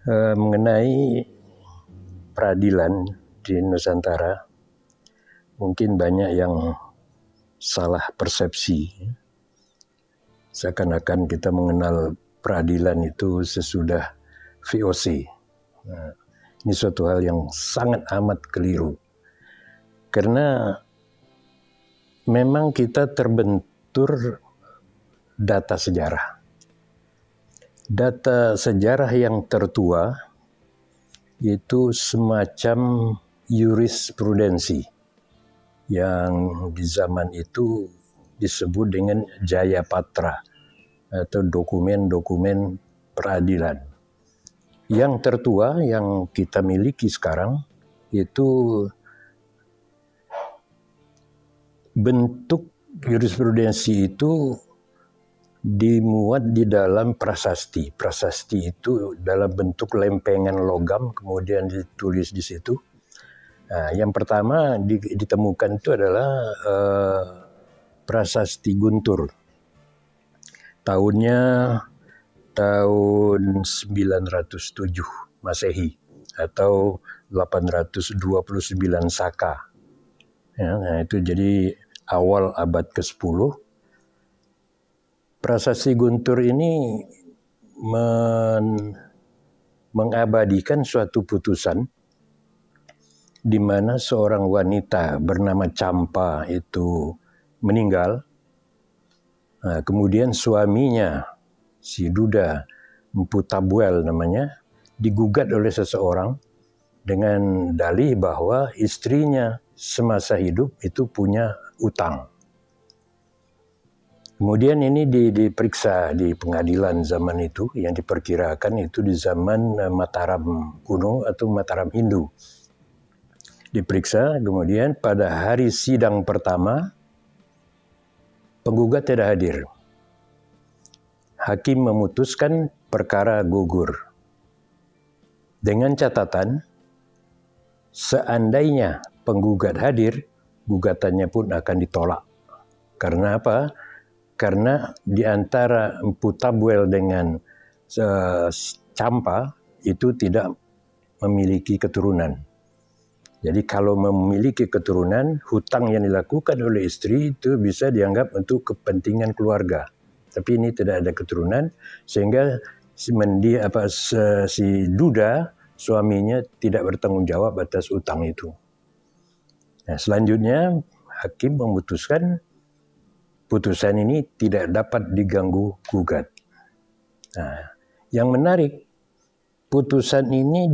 Mengenai peradilan di Nusantara, mungkin banyak yang salah persepsi. Seakan-akan kita mengenal peradilan itu sesudah VOC. Nah, ini suatu hal yang sangat amat keliru. Karena memang kita terbentur data sejarah. Data sejarah yang tertua itu semacam jurisprudensi yang di zaman itu disebut dengan Jayapatra atau dokumen-dokumen peradilan. Yang tertua yang kita miliki sekarang itu bentuk jurisprudensi itu dimuat di dalam prasasti. Prasasti itu dalam bentuk lempengan logam, kemudian ditulis di situ. Nah, yang pertama ditemukan itu adalah prasasti Guntur. Tahunnya tahun 907 Masehi atau 829 Saka. Ya, nah itu jadi awal abad ke-10. Prasasti Guntur ini mengabadikan suatu putusan di mana seorang wanita bernama Campa itu meninggal. Nah, kemudian suaminya, si Duda Empu Tabuel namanya, digugat oleh seseorang dengan dalih bahwa istrinya semasa hidup itu punya utang. Kemudian ini diperiksa di pengadilan zaman itu, yang diperkirakan itu di zaman Mataram kuno atau Mataram Hindu. Diperiksa, kemudian pada hari sidang pertama, penggugat tidak hadir. Hakim memutuskan perkara gugur. Dengan catatan, seandainya penggugat hadir, gugatannya pun akan ditolak. Karena apa? Karena di antara Empu Tabuel dengan Campa itu tidak memiliki keturunan. Jadi kalau memiliki keturunan, hutang yang dilakukan oleh istri itu bisa dianggap untuk kepentingan keluarga. Tapi ini tidak ada keturunan, sehingga si Duda, suaminya, tidak bertanggung jawab atas utang itu. Nah, selanjutnya hakim memutuskan putusan ini tidak dapat diganggu gugat. Nah, yang menarik, putusan ini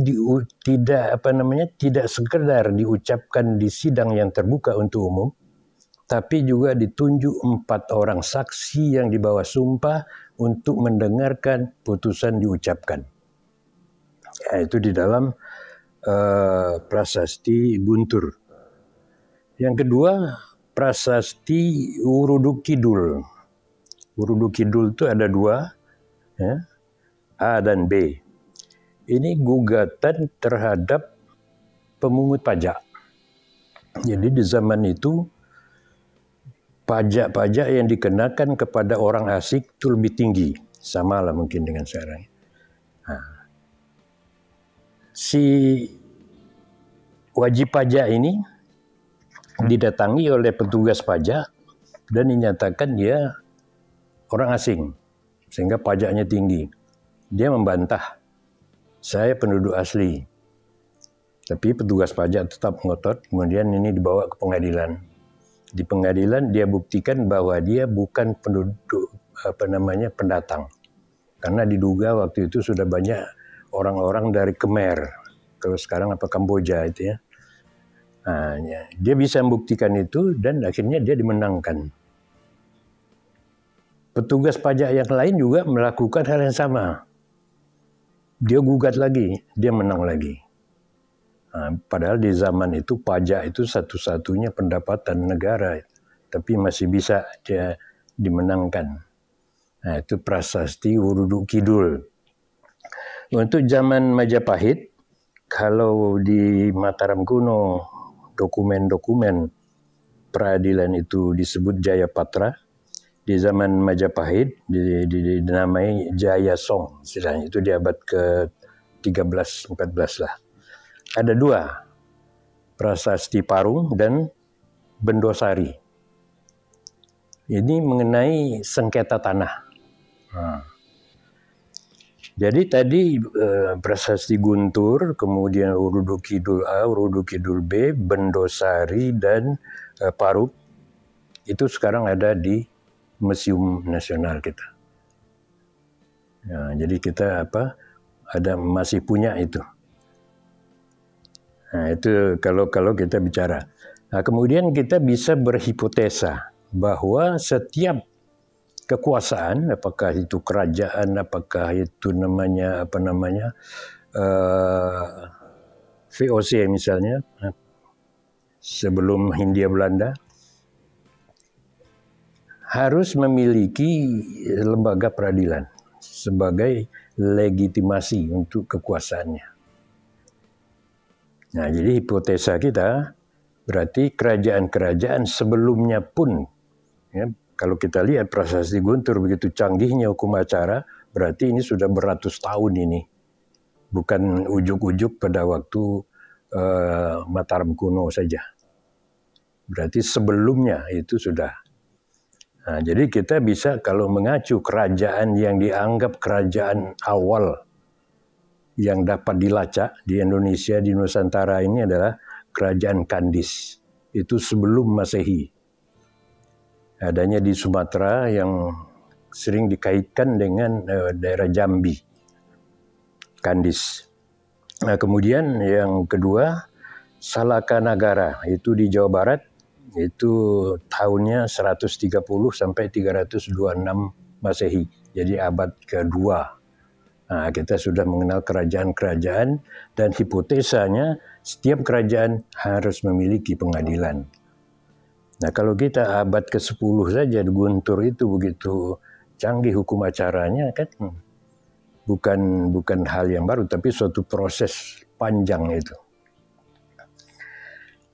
tidak sekedar diucapkan di sidang yang terbuka untuk umum, tapi juga ditunjuk 4 orang saksi yang dibawa sumpah untuk mendengarkan putusan diucapkan. Ya, itu di dalam prasasti Guntur. Yang kedua, prasasti Uruduk Kidul. Uruduk Kidul itu ada 2, ya, A dan B. Ini gugatan terhadap pemungut pajak. Jadi di zaman itu, pajak-pajak yang dikenakan kepada orang asing itu lebih tinggi. Sama lah mungkin dengan sekarang. Nah, si wajib pajak ini didatangi oleh petugas pajak dan dinyatakan dia orang asing, sehingga pajaknya tinggi. Dia membantah, saya penduduk asli. Tapi petugas pajak tetap ngotot, kemudian ini dibawa ke pengadilan. Di pengadilan dia buktikan bahwa dia bukan penduduk pendatang. Karena diduga waktu itu sudah banyak orang-orang dari Khmer, kalau sekarang Kamboja itu ya. Nah, dia bisa membuktikan itu dan akhirnya dia dimenangkan. Petugas pajak yang lain juga melakukan hal yang sama. Dia gugat lagi, dia menang lagi. Nah, padahal di zaman itu pajak itu satu-satunya pendapatan negara, tapi masih bisa dia dimenangkan. Nah, itu prasasti Uruduk Kidul. Untuk zaman Majapahit, kalau di Mataram kuno dokumen-dokumen peradilan itu disebut Jayapatra, di zaman Majapahit dinamai Jaya Song, istilahnya itu di abad 13-14 lah. Ada 2, Prasasti Parung dan Bendosari. Ini mengenai sengketa tanah. Jadi tadi Prasasti Guntur, kemudian Urudu Kidul A, Urudu Kidul B, Bendosari dan Parung itu sekarang ada di Museum Nasional kita. Jadi kita masih punya itu. Nah, itu kalau kita bicara. Nah, kemudian kita bisa berhipotesa bahwa setiap kekuasaan, apakah itu kerajaan, apakah itu VOC misalnya, sebelum Hindia Belanda, harus memiliki lembaga peradilan sebagai legitimasi untuk kekuasaannya. Nah, jadi hipotesa kita berarti kerajaan-kerajaan sebelumnya pun, ya, kalau kita lihat Prasasti Guntur begitu canggihnya hukum acara, berarti ini sudah beratus tahun ini. Bukan ujuk-ujuk pada waktu Mataram kuno saja. Berarti sebelumnya itu sudah. Nah, jadi kita bisa kalau mengacu kerajaan yang dianggap kerajaan awal yang dapat dilacak di Indonesia, di Nusantara ini adalah Kerajaan Kandis. Itu sebelum Masehi. Adanya di Sumatera yang sering dikaitkan dengan daerah Jambi, Kandis. Nah, kemudian yang kedua, Salakanagara, itu di Jawa Barat, itu tahunnya 130 sampai 326 Masehi, jadi abad kedua. Nah, kita sudah mengenal kerajaan-kerajaan dan hipotesanya setiap kerajaan harus memiliki pengadilan. Nah, kalau kita abad ke-10 saja Guntur itu begitu canggih hukum acaranya kan bukan hal yang baru, tapi suatu proses panjang itu.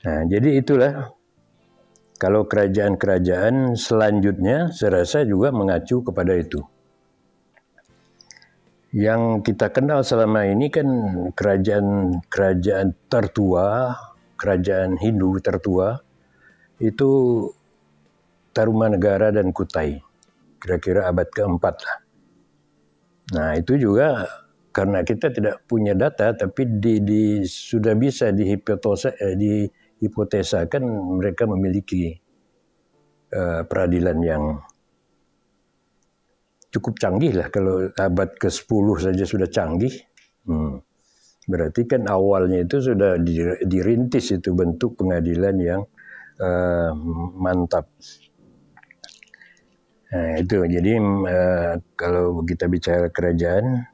Nah, jadi itulah kalau kerajaan-kerajaan selanjutnya saya rasa juga mengacu kepada itu. Yang kita kenal selama ini kan kerajaan tertua, kerajaan Hindu tertua, itu Tarumanegara dan Kutai, kira-kira abad ke-4 lah. Nah, itu juga karena kita tidak punya data, tapi sudah bisa dihipotesakan mereka memiliki peradilan yang cukup canggih lah. Kalau abad ke-10 saja sudah canggih, berarti kan awalnya itu sudah dirintis itu bentuk pengadilan yang mantap. Nah, itu jadi kalau kita bicara kerajaan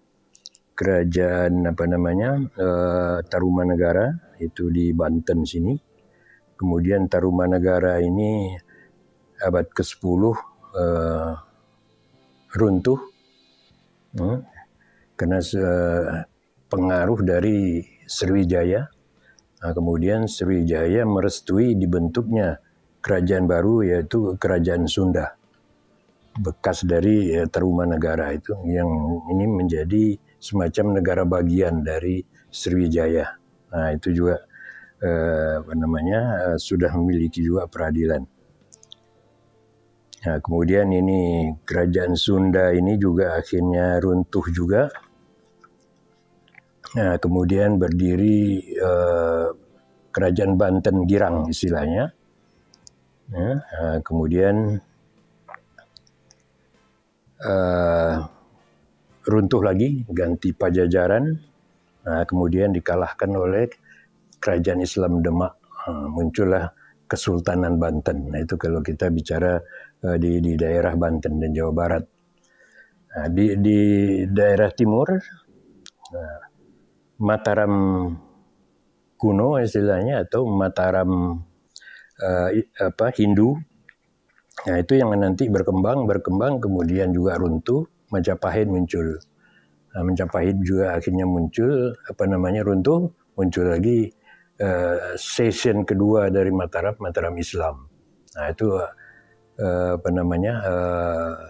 Tarumanegara itu di Banten sini. Kemudian Tarumanegara ini abad ke-10 runtuh karena pengaruh dari Sriwijaya. Nah, kemudian Sriwijaya merestui dibentuknya kerajaan baru, yaitu Kerajaan Sunda, bekas dari Tarumanegara itu, yang ini menjadi semacam negara bagian dari Sriwijaya. Nah, itu juga sudah memiliki juga peradilan. Nah, kemudian ini Kerajaan Sunda ini juga akhirnya runtuh juga. Nah, kemudian berdiri Kerajaan Banten Girang istilahnya. Nah, kemudian runtuh lagi, ganti Pajajaran. Nah, kemudian dikalahkan oleh Kerajaan Islam Demak. Muncullah Kesultanan Banten. Nah, itu kalau kita bicara di daerah Banten dan Jawa Barat. Nah, di daerah timur, Mataram kuno istilahnya, atau Mataram Hindu. Nah, itu yang nanti berkembang kemudian juga runtuh. Majapahit muncul. Nah, Majapahit juga akhirnya muncul, runtuh, muncul lagi season kedua dari Mataram Islam. Nah, itu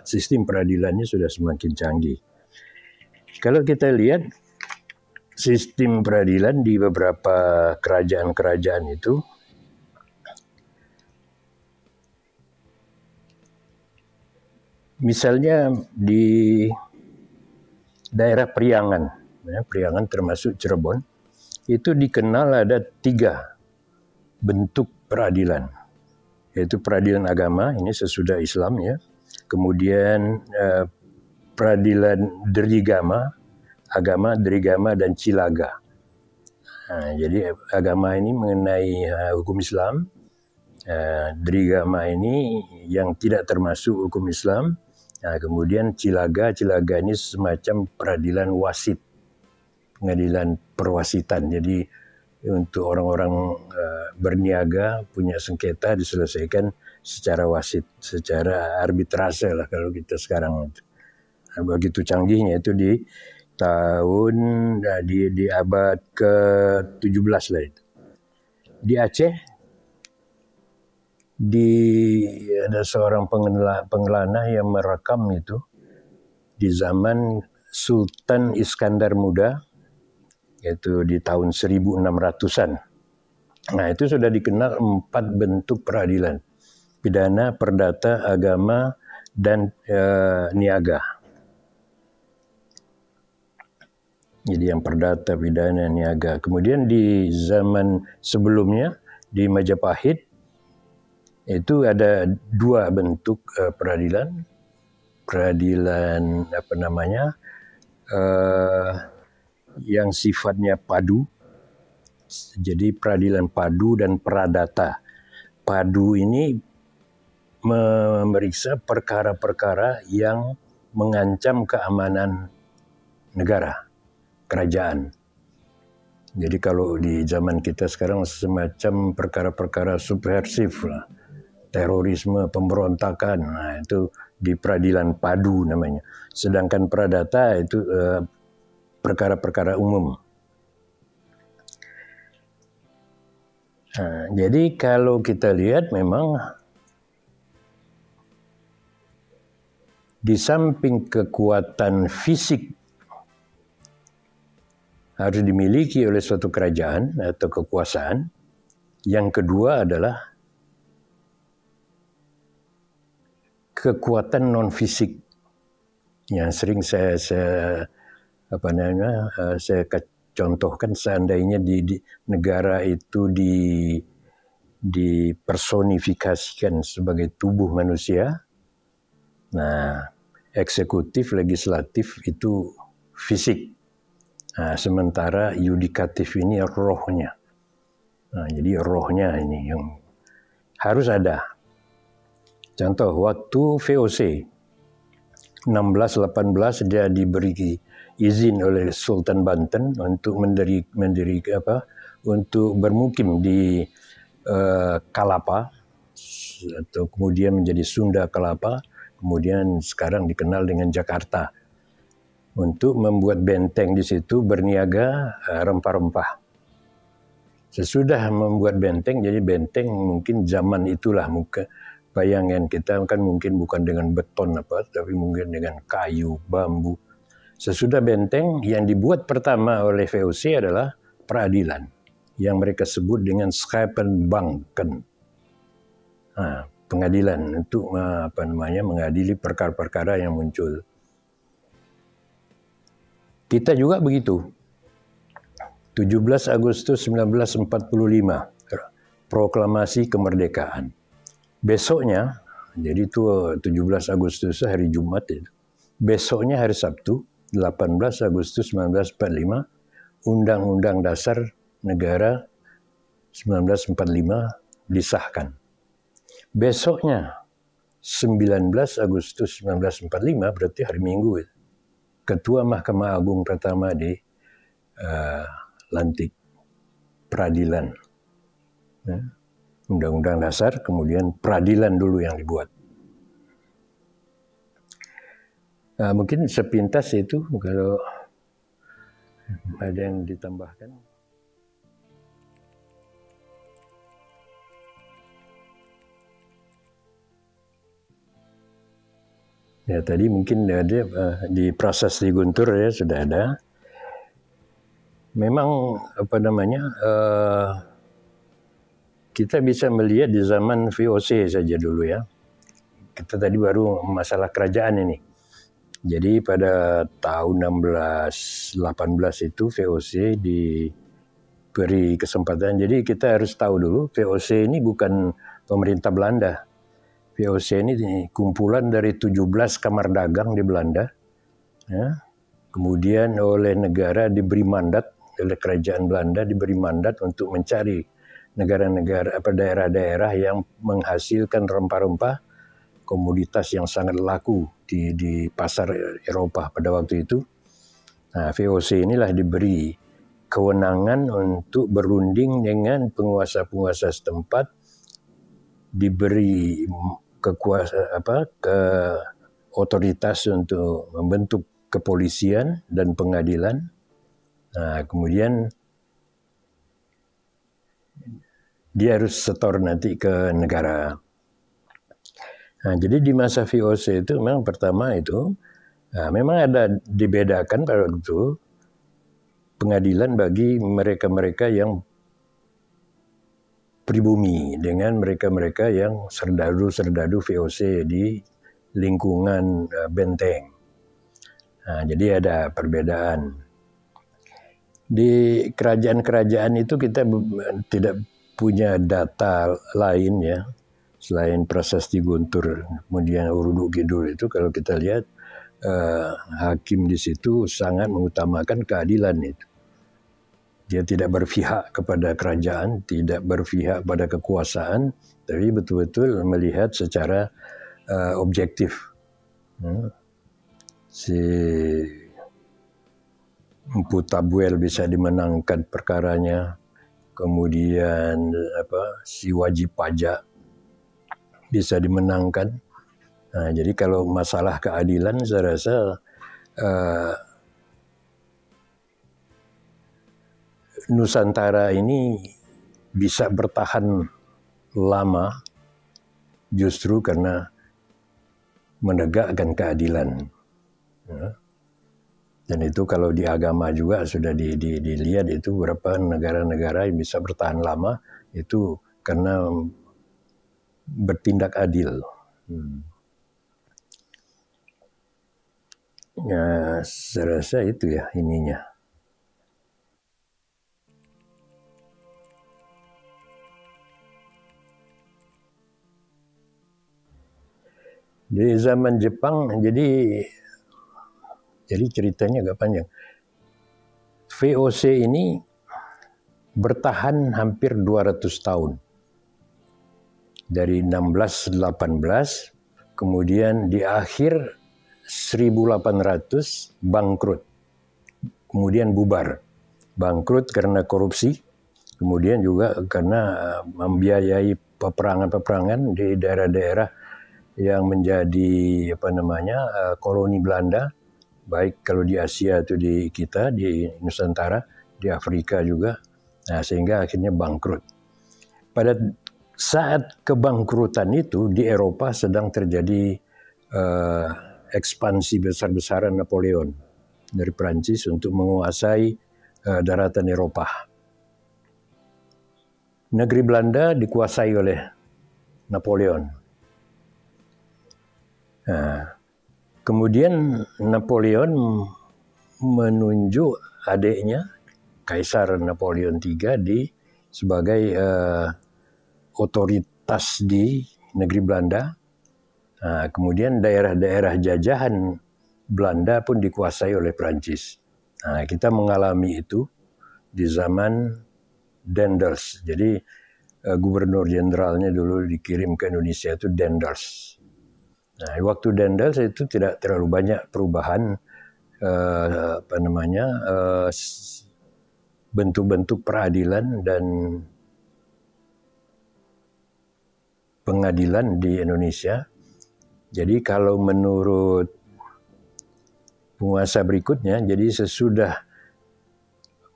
sistem peradilannya sudah semakin canggih. Kalau kita lihat sistem peradilan di beberapa kerajaan-kerajaan itu misalnya di daerah Priangan, ya, Priangan termasuk Cirebon, itu dikenal ada 3 bentuk peradilan, yaitu peradilan agama, ini sesudah Islam ya, kemudian peradilan derigama, agama, derigama, dan cilaga. Nah, jadi agama ini mengenai hukum Islam, derigama ini yang tidak termasuk hukum Islam. Nah, kemudian cilaga ini semacam peradilan wasit, pengadilan perwasitan. Jadi untuk orang-orang berniaga punya sengketa diselesaikan secara wasit, secara arbitrase lah kalau kita sekarang. Nah, begitu canggihnya itu di tahun di abad ke-17 lah itu. Di Aceh ada seorang pengelana yang merekam itu di zaman Sultan Iskandar Muda, yaitu di tahun 1600-an. Nah, itu sudah dikenal 4 bentuk peradilan: pidana, perdata, agama, dan niaga. Jadi yang perdata, pidana, niaga. Kemudian di zaman sebelumnya di Majapahit itu ada 2 bentuk peradilan. Peradilan yang sifatnya padu. Jadi peradilan padu dan pradata. Padu ini memeriksa perkara-perkara yang mengancam keamanan negara, kerajaan. Jadi kalau di zaman kita sekarang semacam perkara-perkara subversif lah, terorisme, pemberontakan, nah itu di peradilan padu namanya. Sedangkan pradata itu perkara-perkara umum. Nah, jadi kalau kita lihat memang di samping kekuatan fisik harus dimiliki oleh suatu kerajaan atau kekuasaan, yang kedua adalah kekuatan non fisik yang sering saya contohkan. Seandainya di negara itu dipersonifikasikan sebagai tubuh manusia, nah eksekutif, legislatif itu fisik, nah, sementara yudikatif ini rohnya. Nah, jadi rohnya ini yang harus ada. Contoh, waktu VOC 1618 dia diberi izin oleh Sultan Banten untuk untuk bermukim di Kalapa, atau kemudian menjadi Sunda Kalapa, kemudian sekarang dikenal dengan Jakarta, untuk membuat benteng di situ, berniaga rempah-rempah. Sesudah membuat benteng, jadi benteng mungkin zaman itulah, bayangan kita kan mungkin bukan dengan beton tapi mungkin dengan kayu, bambu. Sesudah benteng, yang dibuat pertama oleh VOC adalah peradilan, yang mereka sebut dengan Schepenbanken. Nah, pengadilan untuk mengadili perkara-perkara yang muncul. Kita juga begitu. 17 Agustus 1945, proklamasi kemerdekaan. Besoknya, jadi itu 17 Agustus hari Jumat itu. Besoknya hari Sabtu, 18 Agustus 1945, Undang-Undang Dasar Negara 1945 disahkan. Besoknya, 19 Agustus 1945, berarti hari Minggu itu, Ketua Mahkamah Agung pertama lantik, peradilan. Undang-Undang Dasar, kemudian peradilan dulu yang dibuat. Nah, mungkin sepintas itu, kalau ada yang ditambahkan. Ya, tadi mungkin ada di proses di Guntur ya sudah ada. memang kita bisa melihat di zaman VOC saja dulu ya. Kita tadi baru masalah kerajaan ini. Jadi pada tahun 1618 itu VOC diberi kesempatan. Jadi kita harus tahu dulu VOC ini bukan pemerintah Belanda. VOC ini kumpulan dari 17 kamar dagang di Belanda. Ya. Kemudian oleh negara diberi mandat, oleh kerajaan Belanda diberi mandat untuk mencari negara-negara daerah-daerah yang menghasilkan rempah-rempah, komoditas yang sangat laku di pasar Eropa pada waktu itu. Nah, VOC inilah diberi kewenangan untuk berunding dengan penguasa-penguasa setempat, diberi otoritas untuk membentuk kepolisian dan pengadilan. Nah, kemudian dia harus setor nanti ke negara. Nah, jadi di masa VOC itu memang pertama itu memang ada dibedakan pada waktu itu pengadilan bagi mereka-mereka yang pribumi dengan mereka-mereka yang serdadu-serdadu VOC di lingkungan benteng. Nah, jadi ada perbedaan. Di kerajaan-kerajaan itu kita tidak punya data lain ya. Selain Prasasti Guntur, kemudian Uruduk Kidul itu kalau kita lihat hakim di situ sangat mengutamakan keadilan itu. Dia tidak berpihak kepada kerajaan, tidak berpihak pada kekuasaan, tapi betul-betul melihat secara objektif. Si Empu Tabuel bisa dimenangkan perkaranya, kemudian si wajib pajak bisa dimenangkan. Nah, jadi kalau masalah keadilan saya rasa Nusantara ini bisa bertahan lama justru karena menegakkan keadilan. Dan itu kalau di agama juga sudah dilihat itu beberapa negara-negara yang bisa bertahan lama itu karena bertindak adil. Ya, saya rasa itu ya ininya. Di zaman Jepang, jadi ceritanya agak panjang. VOC ini bertahan hampir 200 tahun. Dari 1618, kemudian di akhir 1800 bangkrut. Kemudian bubar. Bangkrut karena korupsi, kemudian juga karena membiayai peperangan-peperangan di daerah-daerah yang menjadi koloni Belanda, baik kalau di Asia atau di kita, di Nusantara, di Afrika juga. Nah, sehingga akhirnya bangkrut. Pada saat kebangkrutan itu di Eropa sedang terjadi ekspansi besar-besaran Napoleon dari Prancis untuk menguasai daratan Eropa. Negeri Belanda dikuasai oleh Napoleon. Nah, kemudian Napoleon menunjuk adiknya, Kaisar Napoleon III, sebagai otoritas di negeri Belanda. Nah, kemudian daerah-daerah jajahan Belanda pun dikuasai oleh Prancis. Nah, kita mengalami itu di zaman Daendels. Jadi gubernur jenderalnya dulu dikirim ke Indonesia itu Daendels. Nah, waktu Daendels itu tidak terlalu banyak perubahan bentuk-bentuk peradilan dan pengadilan di Indonesia. Jadi kalau menurut penguasa berikutnya, jadi sesudah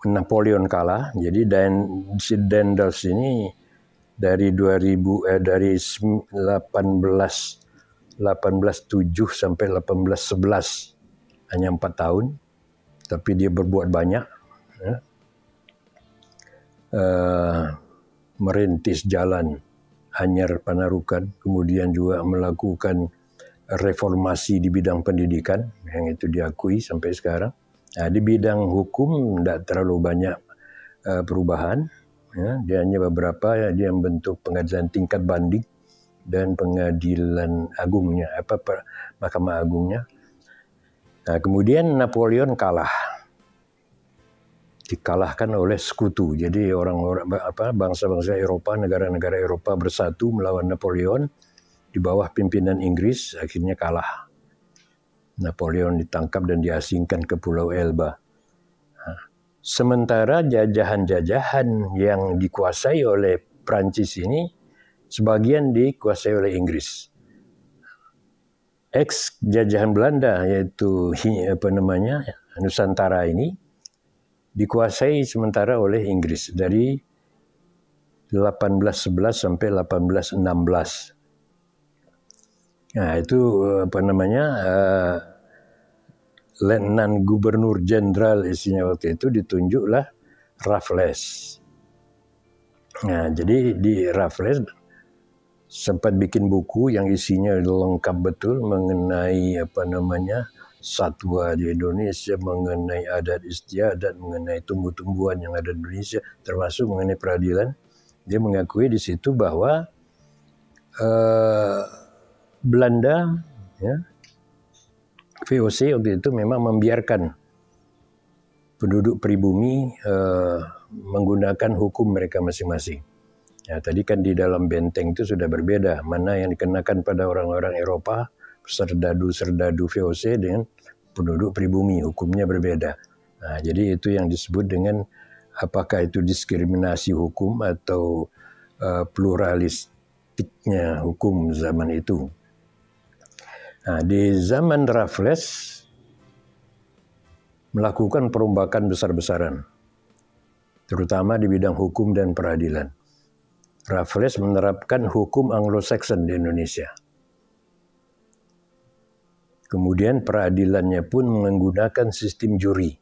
Napoleon kalah, jadi si Daendels ini dari 1807 sampai 1811 hanya 4 tahun, tapi dia berbuat banyak. Ya. merintis jalan Anyar Panarukan, kemudian juga melakukan reformasi di bidang pendidikan yang itu diakui sampai sekarang. Nah, di bidang hukum tidak terlalu banyak perubahan, ya. Dia hanya beberapa, ya, dia membentuk pengadilan tingkat banding dan pengadilan agungnya, Mahkamah Agungnya. Nah, kemudian Napoleon kalah, dikalahkan oleh sekutu. Jadi orang-orang bangsa-bangsa Eropa, negara-negara Eropa bersatu melawan Napoleon di bawah pimpinan Inggris, akhirnya kalah. Napoleon ditangkap dan diasingkan ke Pulau Elba. Nah, sementara jajahan-jajahan yang dikuasai oleh Prancis ini sebagian dikuasai oleh Inggris. Ex jajahan Belanda, yaitu Nusantara ini dikuasai sementara oleh Inggris dari 1811 sampai 1816. Nah, itu Letnan Gubernur Jenderal isinya waktu itu ditunjuklah Raffles. Nah, jadi di Raffles sempat bikin buku yang isinya lengkap betul mengenai satwa di Indonesia, mengenai adat istiadat, mengenai tumbuh-tumbuhan yang ada di Indonesia, termasuk mengenai peradilan. Dia mengakui di situ bahwa Belanda, ya, VOC waktu itu memang membiarkan penduduk pribumi menggunakan hukum mereka masing-masing. Ya, tadi kan di dalam benteng itu sudah berbeda mana yang dikenakan pada orang-orang Eropa, serdadu-serdadu VOC dengan penduduk pribumi, hukumnya berbeda. Nah, jadi itu yang disebut dengan apakah itu diskriminasi hukum atau pluralistiknya hukum zaman itu. Nah, di zaman Raffles melakukan perombakan besar-besaran, terutama di bidang hukum dan peradilan. Raffles menerapkan hukum Anglo-Saxon di Indonesia. Kemudian peradilannya pun menggunakan sistem juri.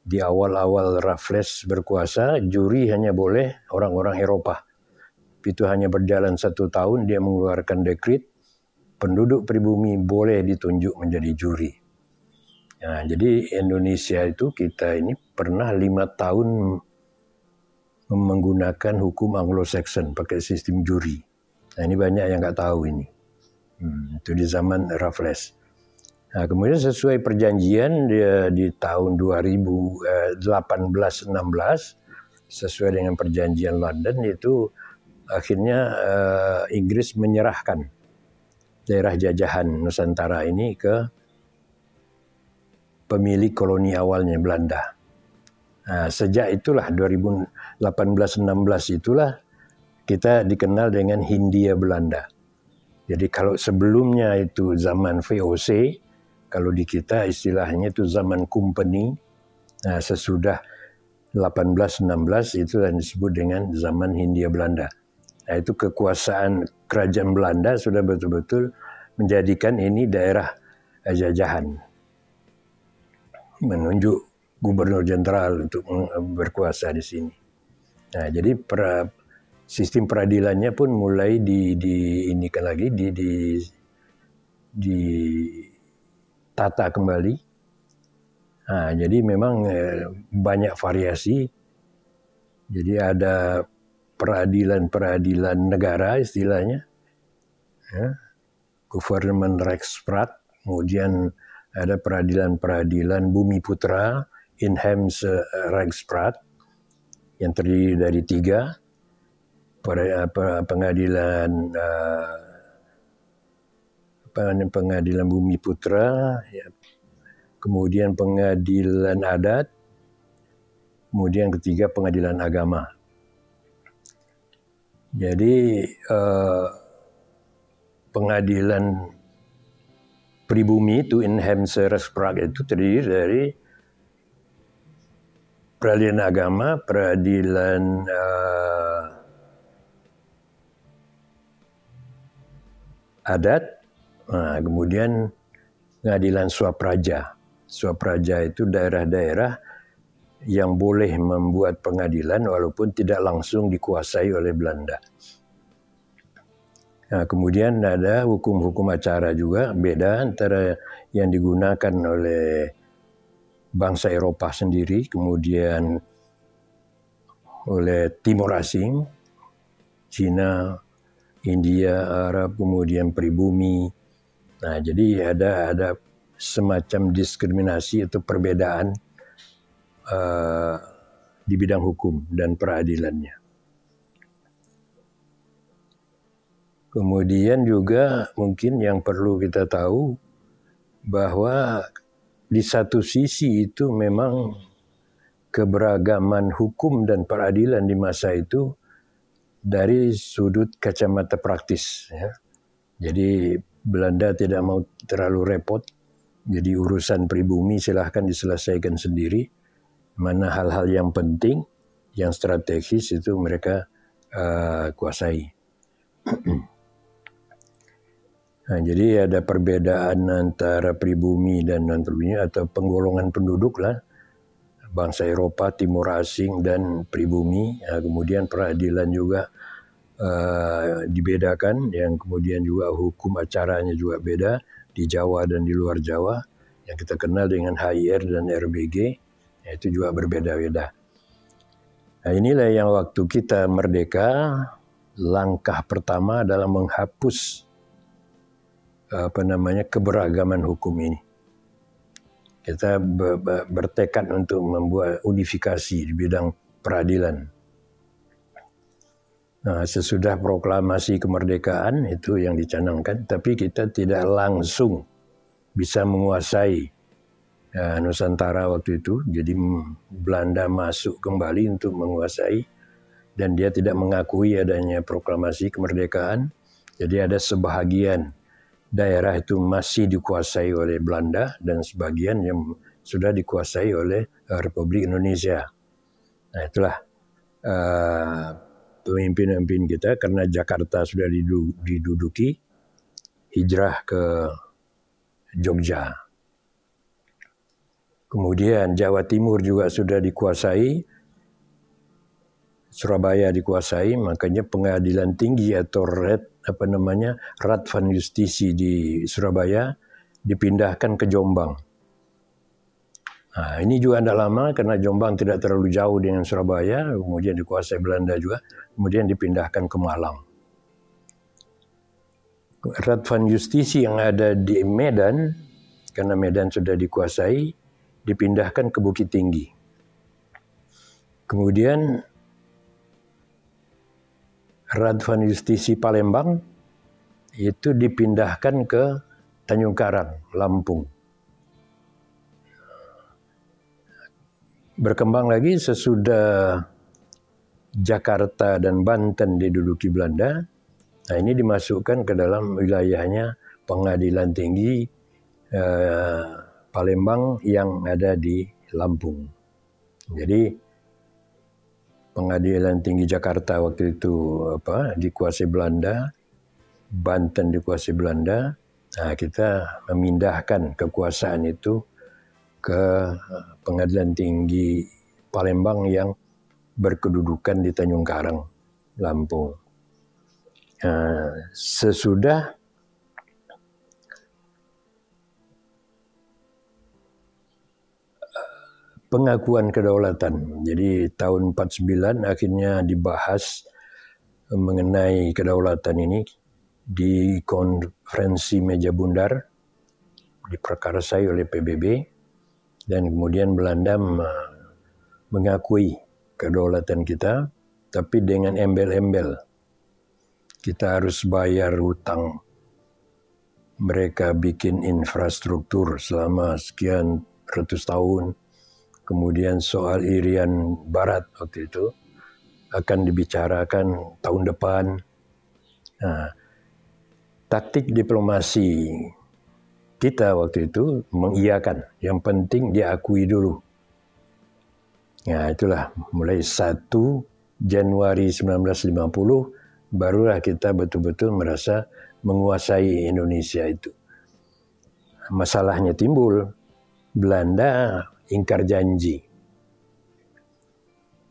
Di awal-awal Raffles berkuasa, juri hanya boleh orang-orang Eropa. Itu hanya berjalan 1 tahun, dia mengeluarkan dekret, penduduk pribumi boleh ditunjuk menjadi juri. Nah, jadi Indonesia itu kita ini pernah 5 tahun menggunakan hukum Anglo-Saxon pakai sistem juri. Nah, ini banyak yang nggak tahu ini. Itu di zaman Raffles. Nah, kemudian sesuai perjanjian di tahun 1816, sesuai dengan perjanjian London itu akhirnya Inggris menyerahkan daerah jajahan Nusantara ini ke pemilik koloni awalnya Belanda. Nah, sejak itulah 1816 itulah kita dikenal dengan Hindia Belanda. Jadi kalau sebelumnya itu zaman VOC, kalau di kita istilahnya itu zaman company. Nah, sesudah 1816 itu yang disebut dengan zaman Hindia Belanda. Nah, itu kekuasaan kerajaan Belanda sudah betul-betul menjadikan ini daerah jajahan. Menunjuk gubernur jenderal untuk berkuasa di sini. Nah, jadi sistem peradilannya pun mulai diinikan lagi, ditata kembali. Nah, jadi memang banyak variasi. Jadi ada peradilan negara istilahnya, ya, Government Rechtspraat, kemudian ada peradilan Bumi Putra, Inheemse Rechtspraat, yang terdiri dari 3, pengadilan Bumi Putra, ya, kemudian pengadilan adat, kemudian ketiga pengadilan agama. Jadi pengadilan pribumi itu Inheemse Rechtspraat itu terdiri dari peradilan agama, peradilan adat, kemudian pengadilan swapraja. Swapraja itu daerah-daerah yang boleh membuat pengadilan walaupun tidak langsung dikuasai oleh Belanda. Nah, kemudian ada hukum-hukum acara juga, beda antara yang digunakan oleh bangsa Eropa sendiri, kemudian oleh Timur Asing, Cina, India, Arab, kemudian pribumi. Nah, jadi ada semacam diskriminasi atau perbedaan di bidang hukum dan peradilannya. Kemudian juga mungkin yang perlu kita tahu bahwa di satu sisi itu memang keberagaman hukum dan peradilan di masa itu dari sudut kacamata praktis. Ya. Jadi Belanda tidak mau terlalu repot, jadi urusan pribumi silahkan diselesaikan sendiri. Mana hal-hal yang penting, yang strategis itu mereka kuasai. Nah, jadi ada perbedaan antara pribumi dan non-pribumi atau penggolongan penduduk lah. Bangsa Eropa, Timur Asing, dan pribumi. Nah, kemudian peradilan juga dibedakan, yang kemudian juga hukum acaranya juga beda di Jawa dan di luar Jawa. Yang kita kenal dengan HIR dan RBG, itu juga berbeda-beda. Nah, inilah yang waktu kita merdeka, langkah pertama adalah menghapus keberagaman hukum ini. Kita bertekad untuk membuat unifikasi di bidang peradilan. Nah, sesudah proklamasi kemerdekaan itu yang dicanangkan, tapi kita tidak langsung bisa menguasai Nusantara waktu itu. Jadi Belanda masuk kembali untuk menguasai dan dia tidak mengakui adanya proklamasi kemerdekaan. Jadi ada sebahagian daerah itu masih dikuasai oleh Belanda dan sebagian yang sudah dikuasai oleh Republik Indonesia. Nah, itulah pemimpin-pemimpin kita, karena Jakarta sudah diduduki, hijrah ke Jogja. Kemudian Jawa Timur juga sudah dikuasai, Surabaya dikuasai, makanya pengadilan tinggi atau Radvan Justisi di Surabaya dipindahkan ke Jombang. Nah, ini juga tidak lama karena Jombang tidak terlalu jauh dengan Surabaya, kemudian dikuasai Belanda juga, kemudian dipindahkan ke Malang. Radvan Justisi yang ada di Medan, karena Medan sudah dikuasai, dipindahkan ke Bukit Tinggi. Kemudian Radvan Justisi Palembang itu dipindahkan ke Tanjung Karang, Lampung. Berkembang lagi sesudah Jakarta dan Banten diduduki Belanda. Nah, ini dimasukkan ke dalam wilayahnya Pengadilan Tinggi Palembang yang ada di Lampung. Jadi Pengadilan Tinggi Jakarta waktu itu dikuasai Belanda, Banten dikuasai Belanda. Nah, kita memindahkan kekuasaan itu ke Pengadilan Tinggi Palembang yang berkedudukan di Tanjung Karang, Lampung. Nah, sesudah pengakuan kedaulatan. Jadi tahun 49 akhirnya dibahas mengenai kedaulatan ini di konferensi meja bundar, diprakarsai oleh PBB, dan kemudian Belanda mengakui kedaulatan kita, tapi dengan embel-embel. Kita harus bayar hutang. Mereka bikin infrastruktur selama sekian ratus tahun. Kemudian soal Irian Barat waktu itu akan dibicarakan tahun depan. Nah, taktik diplomasi kita waktu itu mengiyakan. Yang penting diakui dulu. Nah, itulah mulai 1 Januari 1950 barulah kita betul-betul merasa menguasai Indonesia itu. Masalahnya timbul, Belanda ingkar janji.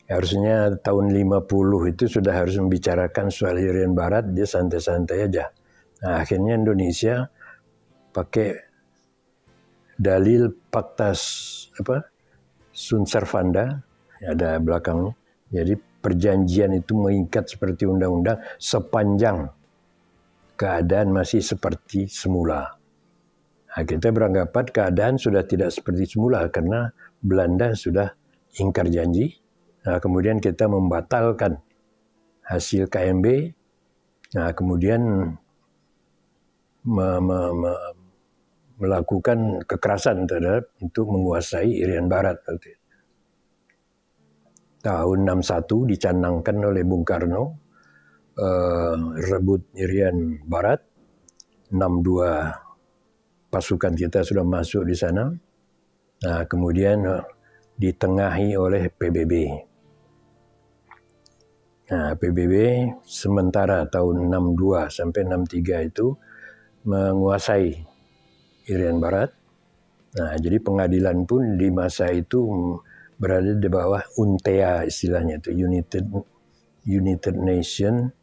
Harusnya tahun 50 itu sudah harus membicarakan soal Irian Barat, dia santai-santai aja. Nah, akhirnya Indonesia pakai dalil Pakta Sunt Servanda, ada belakangnya. Jadi perjanjian itu mengikat seperti undang-undang sepanjang keadaan masih seperti semula. Nah, kita beranggapan keadaan sudah tidak seperti semula karena Belanda sudah ingkar janji. Nah, kemudian kita membatalkan hasil KMB. Nah, kemudian melakukan kekerasan terhadap untuk menguasai Irian Barat. Tahun 61 dicanangkan oleh Bung Karno rebut Irian Barat. 62 pasukan kita sudah masuk di sana. Nah, kemudian ditengahi oleh PBB. Nah, PBB sementara tahun 62 sampai 63 itu menguasai Irian Barat. Nah, jadi pengadilan pun di masa itu berada di bawah UNTEA istilahnya itu, United Nation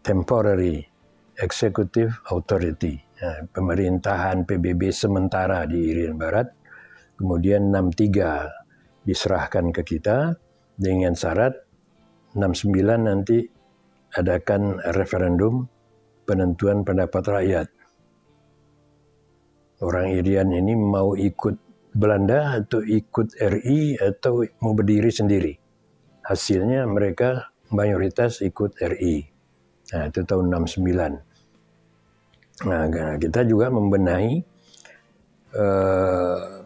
Temporary Executive Authority. Nah, pemerintahan PBB sementara di Irian Barat. Kemudian 63 diserahkan ke kita dengan syarat 69 nanti adakan referendum penentuan pendapat rakyat. Orang Irian ini mau ikut Belanda atau ikut RI atau mau berdiri sendiri. Hasilnya mereka mayoritas ikut RI. Nah, itu tahun 69. Nah, kita juga membenahi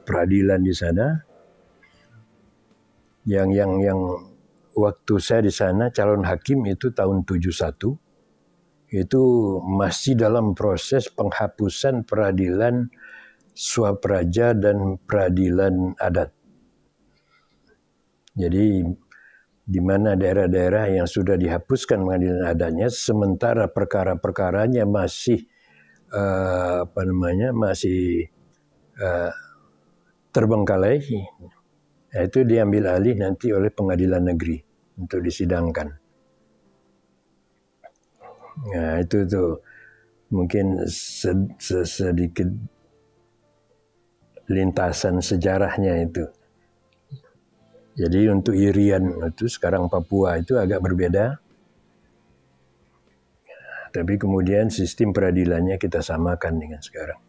peradilan di sana. Yang waktu saya di sana calon hakim itu tahun 71 itu masih dalam proses penghapusan peradilan swapraja dan peradilan adat. Jadi di mana daerah-daerah yang sudah dihapuskan pengadilan adatnya, sementara perkara-perkaranya masih masih terbengkalai, itu diambil alih nanti oleh pengadilan negeri untuk disidangkan. Nah, itu tuh mungkin sedikit lintasan sejarahnya itu. Jadi untuk Irian itu sekarang Papua itu agak berbeda. Tapi kemudian sistem peradilannya kita samakan dengan sekarang.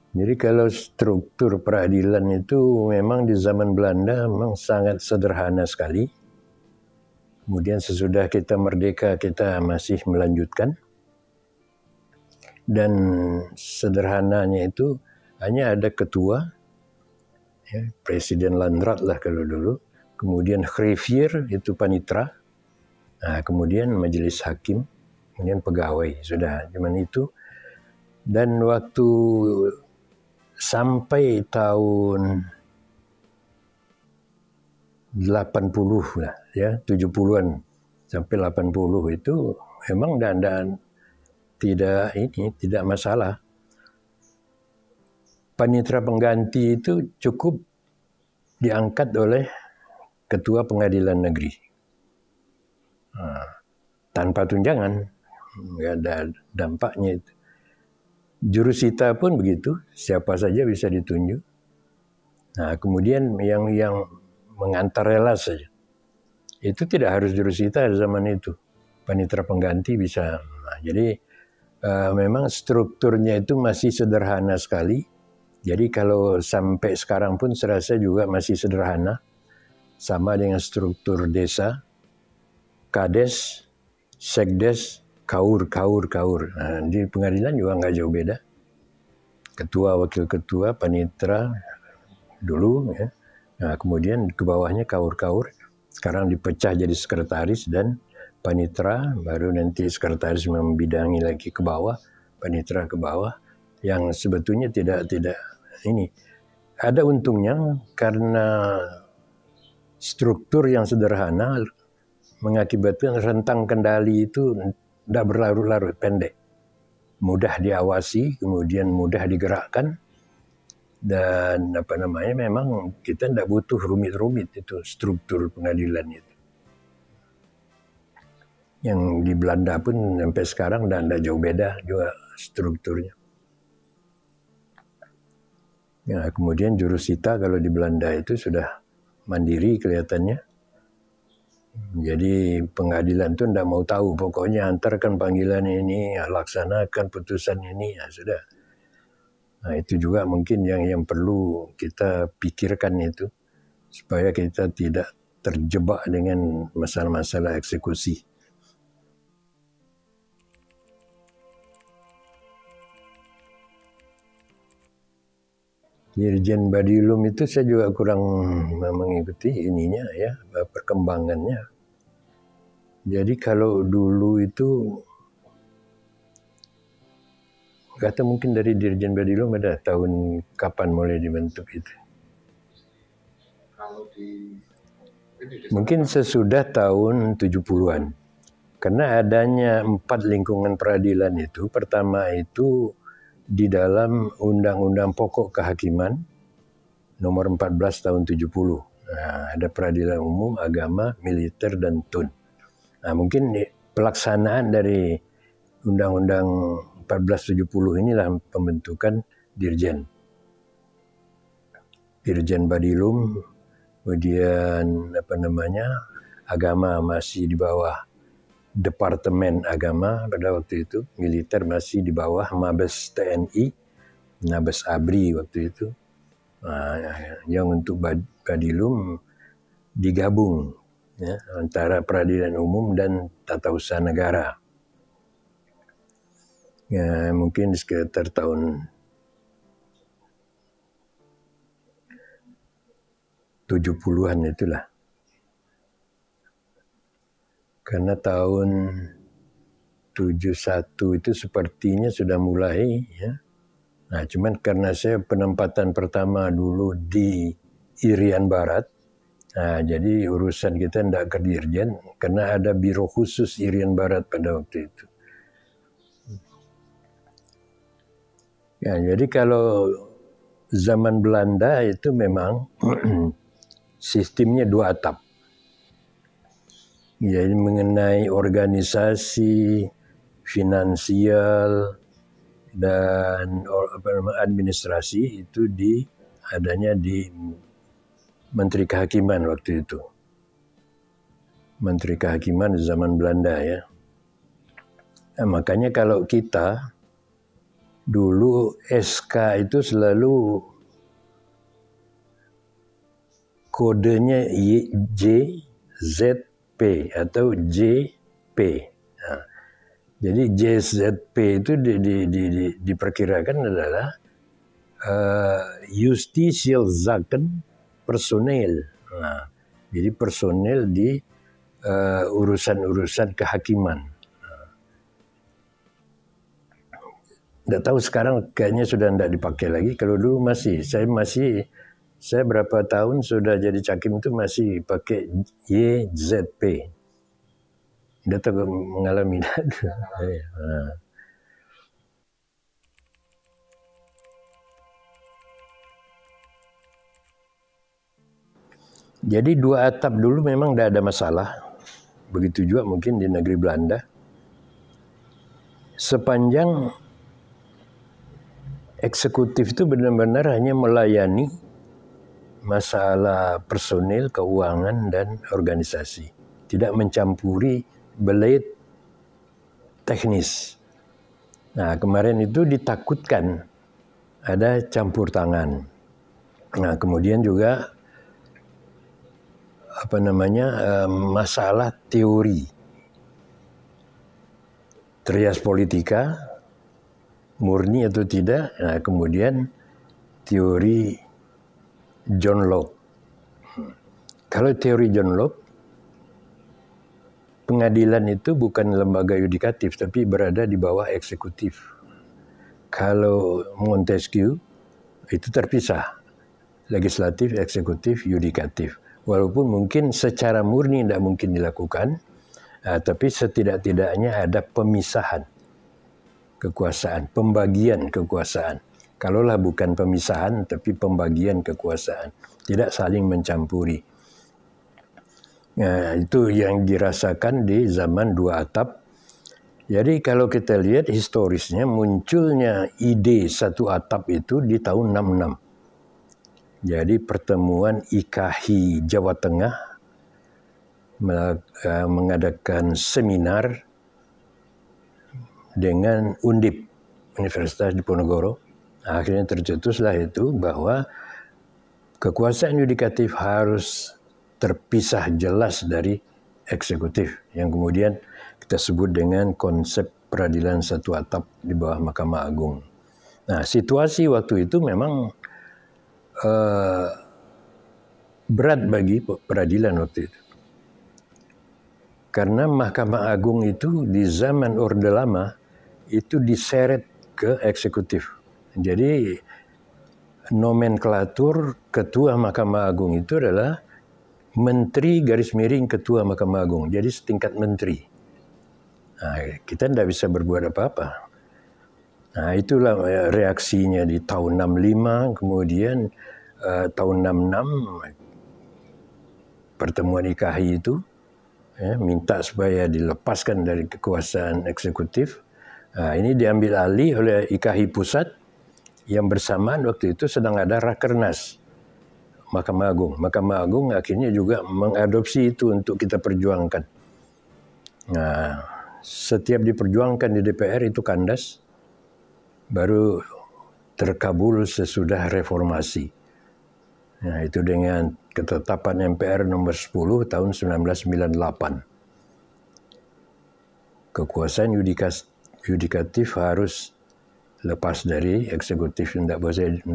Jadi kalau struktur peradilan itu memang di zaman Belanda memang sangat sederhana sekali. Kemudian sesudah kita merdeka kita masih melanjutkan. Dan sederhananya itu hanya ada ketua, ya, Presiden Landrat lah kalau dulu. Kemudian greffier itu panitra. Nah, kemudian majelis hakim, kemudian pegawai. Sudah, cuman itu. Dan waktu sampai tahun 80 lah, ya 70-an sampai 80 itu memang tidak masalah. Panitra pengganti itu cukup diangkat oleh ketua pengadilan negeri. Tanpa tunjangan, nggak ada dampaknya itu. Jurusita pun begitu, siapa saja bisa ditunjuk. Nah, kemudian yang mengantar relas saja. Itu tidak harus jurusita zaman itu. Panitra pengganti bisa. Nah, jadi memang strukturnya itu masih sederhana sekali. Jadi kalau sampai sekarang pun serasa juga masih sederhana. Sama dengan struktur desa, kades, sekdes, kaur. Nah, di pengadilan juga nggak jauh beda. Ketua, wakil ketua, panitra dulu, ya. Nah, kemudian ke bawahnya kaur. Sekarang dipecah jadi sekretaris dan panitra, baru nanti sekretaris membidangi lagi ke bawah, panitra ke bawah. Yang sebetulnya tidak ini. Ada untungnya karena struktur yang sederhana mengakibatkan rentang kendali itu tidak berlarut-larut, pendek. mudah diawasi, kemudian mudah digerakkan, dan memang kita tidak butuh rumit-rumit itu struktur pengadilan itu. Yang di Belanda pun sampai sekarang tidak jauh beda juga strukturnya. Ya, kemudian jurusita kalau di Belanda itu sudah mandiri kelihatannya. Jadi pengadilan itu tidak mau tahu, pokoknya antarkan panggilan ini, laksanakan putusan ini, ya sudah. Nah itu juga mungkin yang perlu kita pikirkan itu, supaya kita tidak terjebak dengan masalah-masalah eksekusi. Dirjen Badilum itu saya juga kurang mengikuti ininya ya, perkembangannya. Jadi kalau dulu itu kata mungkin dari Dirjen Badilum ada tahun kapan mulai dibentuk itu. Mungkin sesudah tahun 70-an. Karena adanya 4 lingkungan peradilan itu, pertama itu di dalam Undang-Undang Pokok Kehakiman nomor 14 tahun 70. Nah, ada peradilan umum, agama, militer, dan tun. Nah, mungkin pelaksanaan dari Undang-Undang 1470 inilah pembentukan Dirjen. Dirjen Badilum, kemudian agama masih di bawah Departemen Agama pada waktu itu, militer masih di bawah Mabes TNI, Mabes ABRI waktu itu. Nah, yang untuk Badilum digabung ya, antara peradilan umum dan tata usaha negara. Ya, mungkin sekitar tahun 70-an itulah. Karena tahun 71 itu sepertinya sudah mulai ya. Nah, cuman karena saya penempatan pertama dulu di Irian Barat, nah, jadi urusan kita tidak ke Dirjen karena ada biro khusus Irian Barat pada waktu itu. Ya, jadi kalau zaman Belanda itu memang sistemnya 2 atap. Jadi mengenai organisasi, finansial, dan administrasi itu adanya di Menteri Kehakiman waktu itu. Menteri Kehakiman zaman Belanda ya. Nah, makanya kalau kita dulu SK itu selalu kodenya JZP atau JP. Nah, jadi JZP itu diperkirakan adalah Justitieel Zaken Personeel. Nah, jadi personel di urusan-urusan kehakiman. Tidak tahu sekarang kayaknya sudah tidak dipakai lagi. Kalau dulu masih. Saya berapa tahun sudah jadi cakim itu masih pakai YZP. Tidak tahu mengalami. Jadi 2 atap dulu memang tidak ada masalah. Begitu juga mungkin di negeri Belanda. Sepanjang eksekutif itu benar-benar hanya melayani masalah personil, keuangan, dan organisasi. Tidak mencampuri belit teknis. Nah, kemarin itu ditakutkan ada campur tangan. Nah, kemudian juga masalah teori. Trias politika, murni atau tidak. Nah, kemudian teori John Locke. Kalau teori John Locke, pengadilan itu bukan lembaga yudikatif, tapi berada di bawah eksekutif. Kalau Montesquieu, itu terpisah. Legislatif, eksekutif, yudikatif. Walaupun mungkin secara murni tidak mungkin dilakukan, tapi setidak-tidaknya ada pemisahan. kekuasaan, pembagian kekuasaan. Kalaulah bukan pemisahan, tapi pembagian kekuasaan, tidak saling mencampuri. Nah, itu yang dirasakan di zaman dua atap. Jadi kalau kita lihat historisnya, munculnya ide satu atap itu di tahun 66. Jadi pertemuan IKHI Jawa Tengah mengadakan seminar dengan Undip, Universitas Diponegoro. Akhirnya tercetuslah itu bahwa kekuasaan yudikatif harus terpisah jelas dari eksekutif, yang kemudian kita sebut dengan konsep peradilan satu atap di bawah Mahkamah Agung. Nah, situasi waktu itu memang berat bagi peradilan waktu itu. Karena Mahkamah Agung itu di zaman Orde Lama itu diseret ke eksekutif. Jadi nomenklatur ketua Mahkamah Agung itu adalah menteri garis miring ketua Mahkamah Agung. Jadi setingkat menteri. Nah, kita tidak bisa berbuat apa-apa. Nah, itulah reaksinya di tahun 65, kemudian tahun 66 pertemuan IKHI itu minta supaya dilepaskan dari kekuasaan eksekutif. Nah, ini diambil alih oleh IKHI Pusat yang bersamaan waktu itu sedang ada Rakernas Mahkamah Agung. Mahkamah Agung akhirnya juga mengadopsi itu untuk kita perjuangkan. Nah, setiap diperjuangkan di DPR itu kandas, baru terkabul sesudah reformasi. Nah, itu dengan ketetapan MPR nomor 10 tahun 1998. Kekuasaan yudikatif harus lepas dari eksekutif, tidak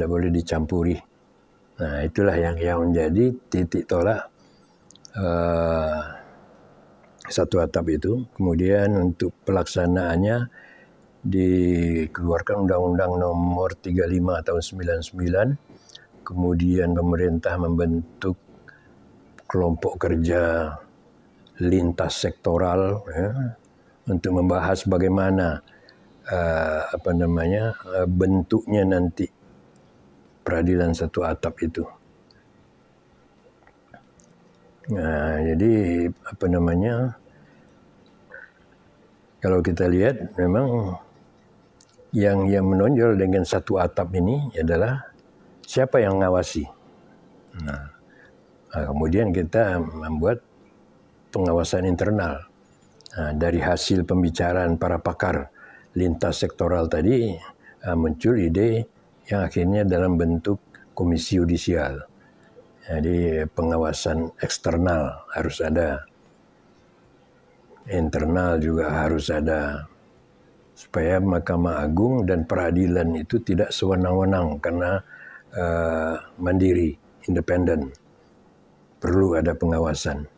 boleh dicampuri. Nah, itulah yang menjadi titik tolak satu atap itu. Kemudian untuk pelaksanaannya dikeluarkan Undang-Undang nomor 35 tahun 99. Kemudian pemerintah membentuk kelompok kerja lintas sektoral untuk membahas bagaimana bentuknya nanti peradilan satu atap itu. Nah, jadi kalau kita lihat memang yang menonjol dengan satu atap ini adalah siapa yang mengawasi. Nah, kemudian kita membuat pengawasan internal. Nah, dari hasil pembicaraan para pakar lintas sektoral tadi muncul ide yang akhirnya dalam bentuk komisi yudisial. Jadi pengawasan eksternal harus ada, internal juga harus ada, supaya Mahkamah Agung dan peradilan itu tidak sewenang-wenang karena mandiri, independen. Perlu ada pengawasan.